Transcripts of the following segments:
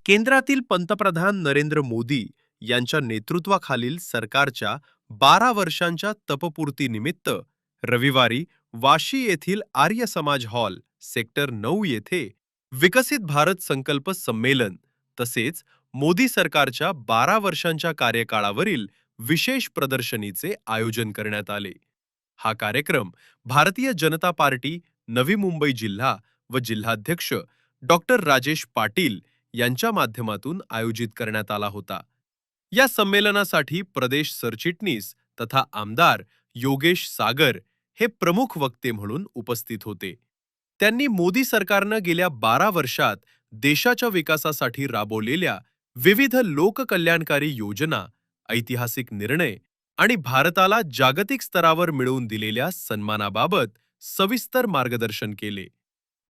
केंद्रातील पंतप्रधान नरेंद्र मोदी यांच्या नेतृत्वाखालील सरकारच्या 12 वर्षांच्या तपपूर्तीनिमित्त रविवारी वाशी येथील आर्य समाज हॉल सेक्टर 9 येथे विकसित भारत संकल्प संमेलन तसेच मोदी सरकारच्या 12 वर्षांच्या कार्यकाळावरील विशेष प्रदर्शनीचे आयोजन करण्यात आले. हा कार्यक्रम भारतीय जनता पार्टी नवी मुंबई जिल्हा व जिल्हाध्यक्ष डॉक्टर राजेश पाटील यांच्या माध्यमातून आयोजित करण्यात आला होता. या संमेलनासाठी प्रदेश सरचिटणीस तथा आमदार योगेश सागर हे प्रमुख वक्ते म्हणून उपस्थित होते. त्यांनी मोदी सरकारनं गेल्या 12 वर्षात देशाच्या विकासासाठी राबवलेल्या विविध लोककल्याणकारी योजना, ऐतिहासिक निर्णय आणि भारताला जागतिक स्तरावर मिळवून दिलेल्या सन्मानाबाबत सविस्तर मार्गदर्शन केले.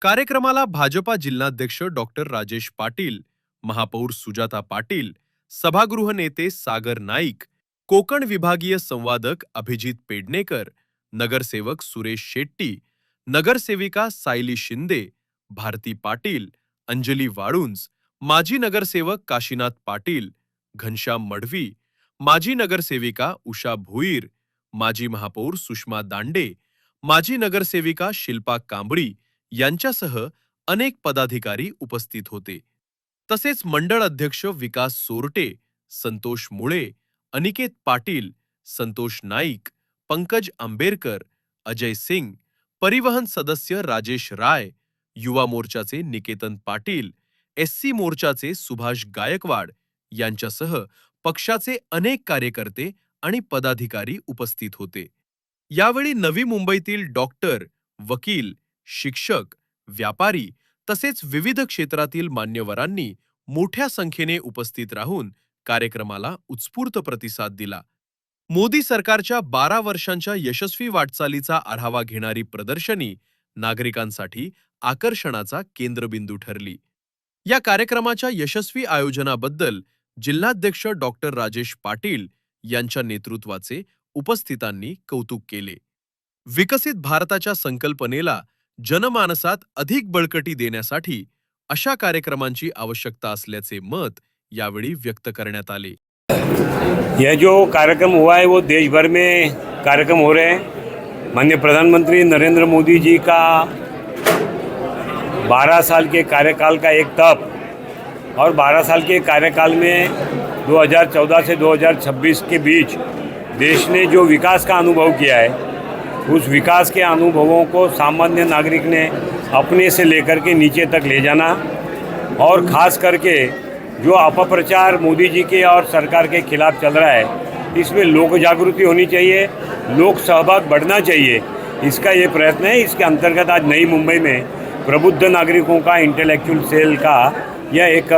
कार्यक्रमाला भाजपा जिल्हाध्यक्ष डॉक्टर राजेश पाटील, महापौर सुजाता पाटील, सभागृह नेते सागर नाईक, कोकण विभागीय संवादक अभिजित पेडणेकर, नगरसेवक सुरेश शेट्टी, नगरसेविका सायली शिंदे, भारती पाटील, अंजली वाळुंज, माजी नगरसेवक काशीनाथ पाटील, घनश्याम मढवी, माजी नगरसेविका उषा भोईर, माजी महापौर सुषमा दांडे, माजी नगरसेविका शिल्पा कांबळी यांच्यासह अनेक पदाधिकारी उपस्थित होते. तसेच मंडळ अध्यक्ष विकास सोरटे, संतोष मुळे, अनिकेत पाटील, संतोष नाईक, पंकज आंबेरकर, अजय सिंग, परिवहन सदस्य राजेश राय, युवा मोर्चाचे निकेतन पाटील, एससी मोर्चाचे सुभाष गायकवाड यांच्यासह पक्षाचे अनेक कार्यकर्ते आणि पदाधिकारी उपस्थित होते. यावेळी नवी मुंबईतील डॉक्टर, वकील, शिक्षक, व्यापारी तसेच विविध क्षेत्रातील मान्यवरांनी मोठ्या संख्येने उपस्थित राहून कार्यक्रमाला उत्स्फूर्त प्रतिसाद दिला. मोदी सरकारच्या 12 वर्षांच्या यशस्वी वाटचालीचा आढावा घेणारी प्रदर्शनी नागरिकांसाठी आकर्षणाचा केंद्रबिंदू ठरली. या कार्यक्रमाच्या यशस्वी आयोजनाबद्दल जिल्हाध्यक्ष डॉक्टर राजेश पाटील यांच्या नेतृत्वाचे उपस्थितांनी कौतुक केले. विकसित भारताच्या संकल्पनेला जनमानसात अधिक बळकटी देण्यासाठी अशा कार्यक्रमांची आवश्यकता असल्याचे मत यावेळी व्यक्त करण्यात आले. यह जो कार्यक्रम हुआ है वो देश भर में कार्यक्रम हो रहे हैं. माननीय प्रधानमंत्री नरेंद्र मोदी जी का 12 साल के कार्यकाल का एक तप और 12 साल के कार्यकाल में 2014 से 2026 के बीच देश ने जो विकास का अनुभव किया है, उस विकास के अनुभवों को सामान्य नागरिक ने अपने से लेकर के नीचे तक ले जाना और ख़ास करके जो अपप्रचार मोदी जी के और सरकार के खिलाफ चल रहा है, इसमें लोक जागृति होनी चाहिए, लोक सहभाग बढ़ना चाहिए. इसका ये प्रयत्न है. इसके अंतर्गत आज नई मुंबई में प्रबुद्ध नागरिकों का इंटेलेक्चुअल सेल का यह एक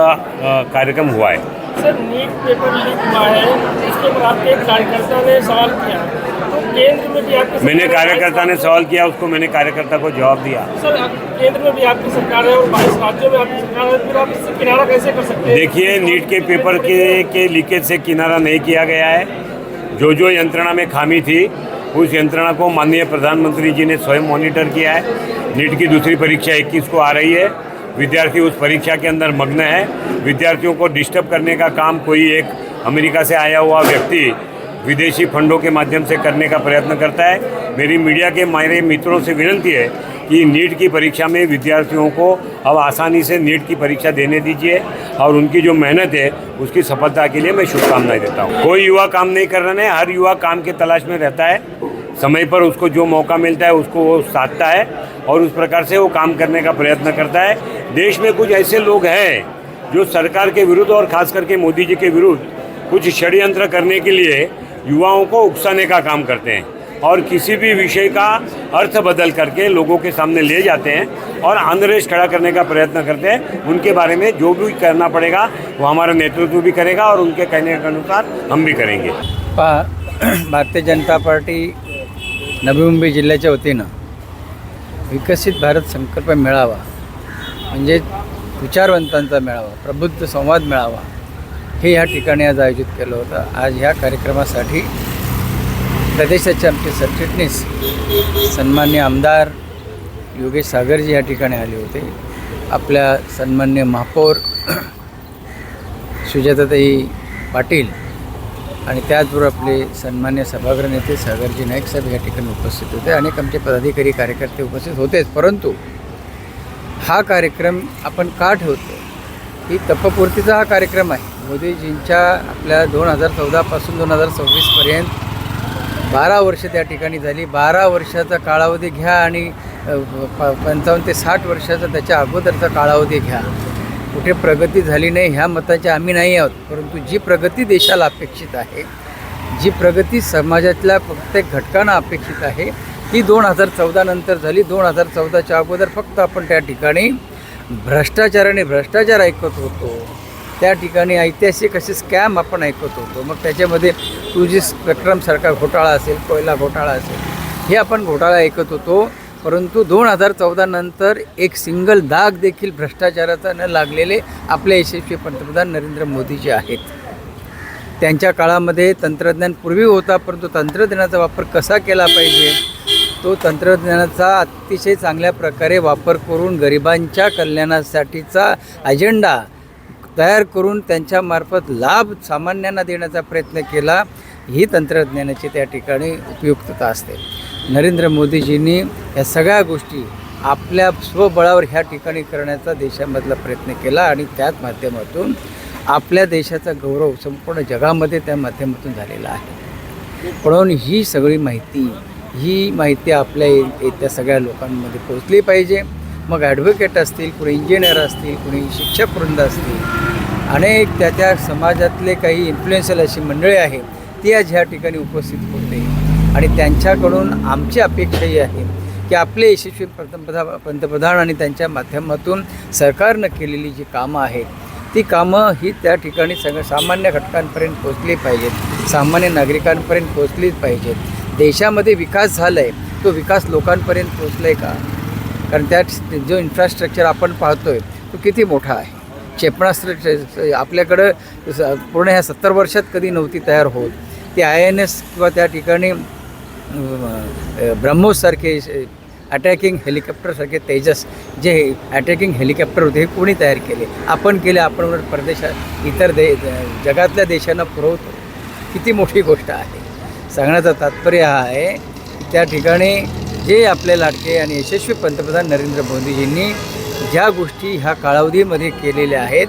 कार्यक्रम हुआ है. सर, नीट पेपर लीक हुआ है, इसके पर आपके एक कार्यकर्ता ने सवाल किया, तो केंद्र में भी आपकी मैंने कार्यकर्ता ने सवाल किया, उसको मैंने कार्यकर्ता को जवाब दिया. सर, केंद्र में भी आपकी सरकार है और 22 राज्यों में आपकी सरकार है, फिर आप इससे किनारा कैसे कर सकते हैं? देखिए, नीट के पेपर के लीकेज से किनारा नहीं किया गया है. जो यंत्रणा में खामी थी, उस यंत्रणा को माननीय प्रधानमंत्री जी ने स्वयं मॉनिटर किया है. नीट की दूसरी परीक्षा 21 को आ रही है. विद्यार्थी उस परीक्षा के अंदर मग्न है. विद्यार्थियों को डिस्टर्ब करने का काम कोई एक अमेरिका से आया हुआ व्यक्ति विदेशी फंडों के माध्यम से करने का प्रयत्न करता है. मेरी मीडिया के मेरे मित्रों से विनती है कि नीट की परीक्षा में विद्यार्थियों को अब आसानी से नीट की परीक्षा देने दीजिए और उनकी जो मेहनत है उसकी सफलता के लिए मैं शुभकामनाएं देता हूँ. कोई युवा काम नहीं कर रहा है. हर युवा काम के तलाश में रहता है. समय पर उसको जो मौका मिलता है उसको वो साधता है और उस प्रकार से वो काम करने का प्रयत्न करता है. देश में कुछ ऐसे लोग हैं जो सरकार के विरुद्ध और ख़ास करके मोदी जी के विरुद्ध कुछ षड्यंत्र करने के लिए युवाओं को उकसाने का काम करते हैं और किसी भी विषय का अर्थ बदल करके लोगों के सामने ले जाते हैं और आंधरेश खड़ा करने का प्रयत्न करते हैं. उनके बारे में जो भी करना पड़ेगा वो हमारा नेतृत्व भी करेगा और उनके कहने के अनुसार हम भी करेंगे. भारतीय जनता पार्टी नवी मुंबई जिल्ह्याच्या वतीनं विकसित भारत संकल्प मेळावा म्हणजे विचारवंतांचा मेळावा, प्रबुद्ध संवाद मेळावा हे ह्या ठिकाणी आज आयोजित केलं होतं. आज ह्या कार्यक्रमासाठी प्रदेशाचे आमचे सरचिटणीस सन्मान्य आमदार योगेश सागरजी या ठिकाणी आले होते. आपल्या सन्मान्य महापौर सुजाताताई पाटील आणि त्याचबरोबर आपले सन्मान्य सभागृह नेते सागरजी नाईक साहेब या ठिकाणी उपस्थित होते. अनेक आमचे पदाधिकारी कार्यकर्ते उपस्थित होतेच, परंतु हा कार्यक्रम आपण का ठेवतो? ही तपपूर्तीचा हा कार्यक्रम आहे. मोदीजींच्या आपल्या 2014पासून 2026पर्यंत 12 वर्ष त्या ठिकाणी झाली. 12 वर्षाचा कालावधी घ्या आणि 55 ते 60 वर्षाचा त्याच्या अगोदरचा कालावधी घ्या. कुठे प्रगती झाली नाही ह्या मताचे आम्ही नाही आहोत, परंतु जी प्रगती देशाला अपेक्षित आहे, जी प्रगती समाजातल्या प्रत्येक घटकांना अपेक्षित आहे, ही 2014 नंतर झाली. 2014च्या अगोदर फक्त आपण त्या ठिकाणी भ्रष्टाचार ऐकत होतो. त्या ठिकाणी ऐतिहासिक असे स्कॅम आपण ऐकत होतो. मग त्याच्यामध्ये 2G स्पेक्ट्रमसारखा घोटाळा असेल, कोयला घोटाळा असेल, हे आपण घोटाळा ऐकत होतो. परंतु 2014 नंतर एक सिंगल दाग देखील भ्रष्टाचाराचा न लागलेले आपले यशस्वी पंतप्रधान नरेंद्र मोदीजी आहेत. त्यांच्या काळामध्ये तंत्रज्ञान पूर्वी होता, परंतु तंत्रज्ञानाचा वापर कसा केला पाहिजे, तो तंत्रज्ञानाचा अतिशय चांगल्या प्रकारे वापर करून गरिबांच्या कल्याणासाठीचा अजेंडा तयार करून त्यांच्यामार्फत लाभ सामान्यांना देण्याचा प्रयत्न केला. ही तंत्रज्ञानाची त्या ठिकाणी उपयुक्तता असते. नरेंद्र मोदीजींनी या सगळ्या गोष्टी आपल्या स्वबळावर ह्या ठिकाणी करण्याचा देशामधला प्रयत्न केला आणि त्याच माध्यमातून आपल्या देशाचा गौरव संपूर्ण जगामध्ये त्या माध्यमातून झालेला आहे. म्हणून ही सगळी माहिती आपल्या इथल्या सगळ्या लोकांमध्ये पोचली पाहिजे. मग ॲडव्होकेट असतील, कोणी इंजिनियर असतील, कोणी शिक्षक वृंद असतील, अनेक त्या समाजातले काही इन्फ्लुएन्शियल अशी मंडळी आहे ती आज ह्या ठिकाणी उपस्थित होते. आणि त्यांच्याकडून आमची अपेक्षाही आहे की आपले यशस्वी पंतप्रधान आणि त्यांच्या माध्यमातून सरकारनं केलेली जी कामं आहेत ती कामं ही त्या ठिकाणी सामान्य घटकांपर्यंत पोचली पाहिजेत, सामान्य नागरिकांपर्यंत पोचलीच पाहिजेत. देशामध्ये विकास झाला आहे, तो विकास लोकांपर्यंत पोचला आहे का? कारण त्यात जो इन्फ्रास्ट्रक्चर आपण पाहतो आहे तो किती मोठा आहे. क्षेपणास्त्र आपल्याकडं पूर्ण ह्या 70 वर्षात कधी नव्हती तयार होत. ती INS किंवा त्या ठिकाणी ब्रह्मोससारखे अटॅकिंग हेलिकॉप्टरसारखे तेजस जे अटॅकिंग हेलिकॉप्टर होते हे कोणी तयार केले? आपण केले. आपण परदेशात इतर जगातल्या देशांना पुरवतो. किती मोठी गोष्ट आहे. सांगण्याचं तात्पर्य हा आहे की त्या ठिकाणी जे आपले लाडके आणि यशस्वी पंतप्रधान नरेंद्र मोदीजींनी ज्या गोष्टी ह्या कालावधीमध्ये केलेल्या आहेत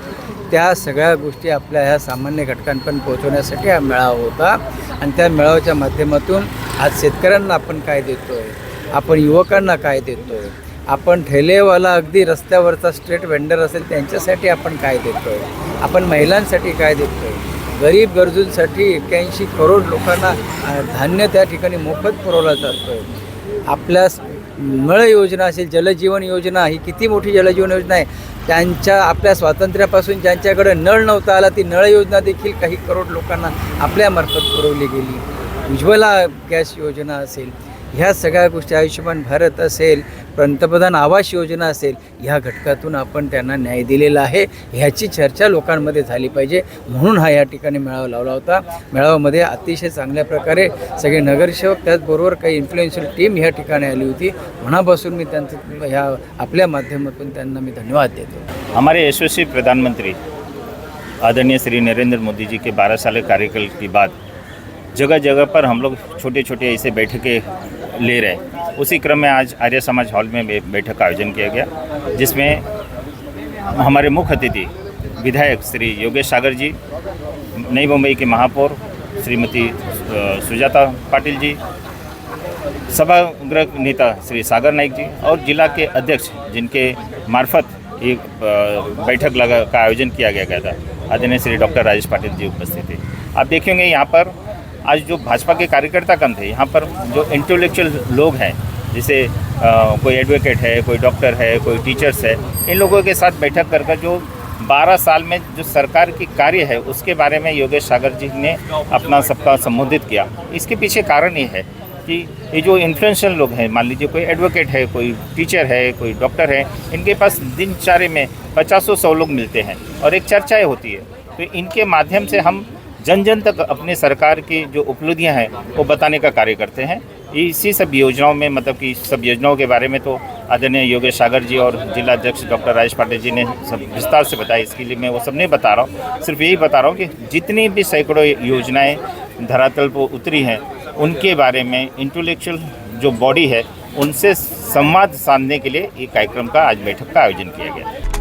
त्या सगळ्या गोष्टी आपल्या ह्या सामान्य घटकांपर्यंत पोहोचवण्यासाठी हा मेळावा होता. आणि त्या मेळाव्याच्या माध्यमातून आज शेतकऱ्यांना आपण काय देतो आहे, आपण युवकांना काय देतो आहे, आपण ठेलेवाला अगदी रस्त्यावरचा स्ट्रीट वेंडर असेल त्यांच्यासाठी आपण काय देतो आहे, आपण महिलांसाठी काय देतो आहे, गरीब गरजूंसाठी 81 करोड लोकांना धान्य त्या ठिकाणी मोफत पुरवला जातो आहे. आपल्या नळ योजना असेल, जलजीवन योजना, ही किती मोठी जलजीवन योजना आहे. त्यांच्या आपल्या स्वातंत्र्यापासून ज्यांच्याकडे नळ नव्हता आला ती नळ योजना देखील काही करोड लोकांना आपल्यामार्फत पुरवली गेली. उज्ज्वला गॅस योजना असेल, ह्या सगळ्या गोष्टी, आयुष्यमान भारत असेल, पंतप्रधान आवास योजना असेल, ह्या घटकातून आपण त्यांना न्याय दिलेला आहे. ह्याची चर्चा लोकांमध्ये झाली पाहिजे म्हणून हा या ठिकाणी मेळावा लावला होता. मेळाव्यामध्ये अतिशय चांगल्या प्रकारे सगळे नगरसेवक त्याचबरोबर काही इन्फ्लुएन्शियल टीम ह्या ठिकाणी आली होती. मनापासून मी त्यांचं ह्या आपल्या माध्यमातून त्यांना मी धन्यवाद देतो. हमारे यशस्वी प्रधानमंत्री आदरणीय श्री नरेंद्र मोदी जी के 12 साल कार्यकाल के बाद जगह जगह पर हम लोग छोटे छोटे ऐसे बैठकें ले रहे हैं. उसी क्रम में आज आर्य समाज हॉल में बैठक का आयोजन किया गया, जिसमें हमारे मुख्य अतिथि विधायक श्री योगेश सागर जी, नई मुंबई के महापौर श्रीमती सुजाता पाटिल जी, सभागृह नेता श्री सागर नाइक जी और जिला के अध्यक्ष जिनके मार्फत एक बैठक का आयोजन किया गया था, आदरणीय श्री डॉक्टर राजेश पाटिल जी उपस्थित थे. आप देखेंगे यहाँ पर आज जो भाजपा के कार्यकर्ता कम थे, यहाँ पर जो इंटेलेक्चुअल लोग हैं, जैसे कोई एडवोकेट है, कोई डॉक्टर है, कोई टीचर्स है, इन लोगों के साथ बैठक कर जो 12 साल में जो सरकार की कार्य है उसके बारे में योगेश सागर जी ने अपना सबका संबोधित किया. इसके पीछे कारण ये है कि ये जो इन्फ्लुएंशियल लोग हैं, मान लीजिए कोई एडवोकेट है, कोई टीचर है, कोई डॉक्टर है, इनके पास दिनचर्या में 50-100 लोग मिलते हैं और एक चर्चाएँ होती है. तो इनके माध्यम से हम जन जन तक अपने सरकार की जो उपलब्धियां हैं वो बताने का कार्य करते हैं. इसी सब योजनाओं में मतलब कि सब योजनाओं के बारे में तो आदरणीय योगेश सागर जी और जिला अध्यक्ष डॉक्टर राजेश पाटिल जी ने सब विस्तार से बताया। इसके लिए मैं वो सब नहीं बता रहा हूँ, सिर्फ यही बता रहा हूँ कि जितनी भी सैकड़ों योजनाएं धरातल पर उतरी हैं उनके बारे में इंटेलेक्चुअल जो बॉडी है उनसे संवाद साधने के लिए ये कार्यक्रम का आज बैठक का आयोजन किया गया।